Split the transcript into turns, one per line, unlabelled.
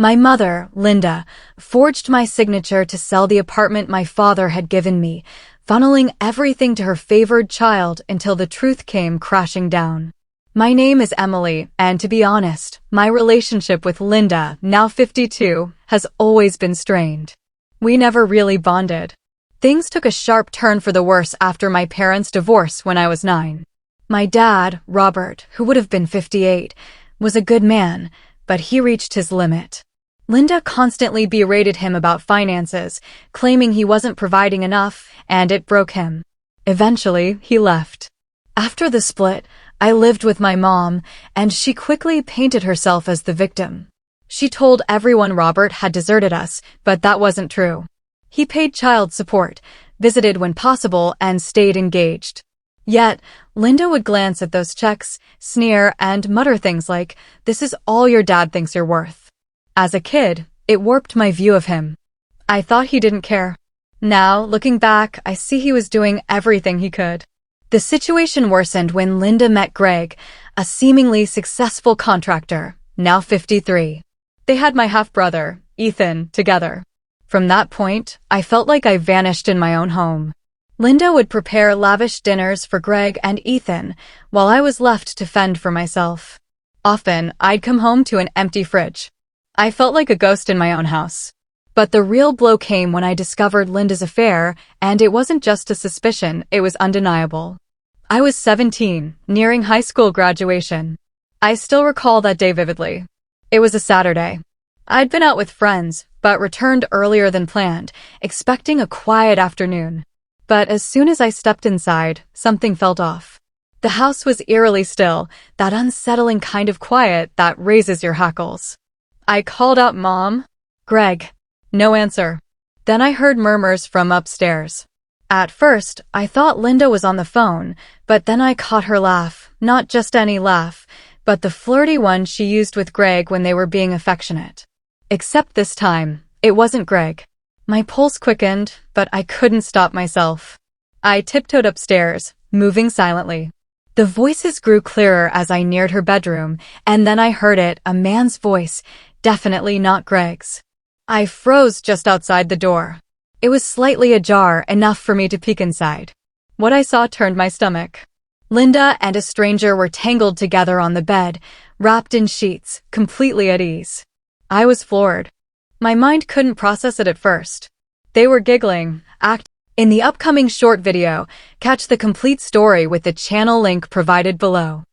My mother, Linda, forged my signature to sell the apartment my father had given me, funneling everything to her favored child until the truth came crashing down. My name is Emily, and to be honest, my relationship with Linda, now 52, has always been strained. We never really bonded. Things took a sharp turn for the worse after my parents' divorce when I was 9. My dad, Robert, who would have been 58, was a good man, but he reached his limit. Linda constantly berated him about finances, claiming he wasn't providing enough, and it broke him. Eventually, he left. After the split, I lived with my mom, and she quickly painted herself as the victim. She told everyone Robert had deserted us, but that wasn't true. He paid child support, visited when possible, and stayed engaged. Yet, Linda would glance at those checks, sneer, and mutter things like, "This is all your dad thinks you're worth." As a kid, it warped my view of him. I thought he didn't care. Now, looking back, I see he was doing everything he could. The situation worsened when Linda met Greg, a seemingly successful contractor, now 53. They had my half-brother, Ethan, together. From that point, I felt like I vanished in my own home. Linda would prepare lavish dinners for Greg and Ethan, while I was left to fend for myself. Often, I'd come home to an empty fridge. I felt like a ghost in my own house. But the real blow came when I discovered Linda's affair, and it wasn't just a suspicion, it was undeniable. I was 17, nearing high school graduation. I still recall that day vividly. It was a Saturday. I'd been out with friends, but returned earlier than planned, expecting a quiet afternoon. But as soon as I stepped inside, something felt off. The house was eerily still, that unsettling kind of quiet that raises your hackles. I called out, "Mom? Greg?" No answer. Then I heard murmurs from upstairs. At first, I thought Linda was on the phone, but then I caught her laugh, not just any laugh, but the flirty one she used with Greg when they were being affectionate. Except this time, it wasn't Greg. My pulse quickened, but I couldn't stop myself. I tiptoed upstairs, moving silently. The voices grew clearer as I neared her bedroom, and then I heard it, a man's voice, definitely not Greg's. I froze just outside the door. It was slightly ajar, enough for me to peek inside. What I saw turned my stomach. Linda and a stranger were tangled together on the bed, wrapped in sheets, completely at ease. I was floored. My mind couldn't process it at first. They were giggling, In the upcoming short video, catch the complete story with the channel link provided below.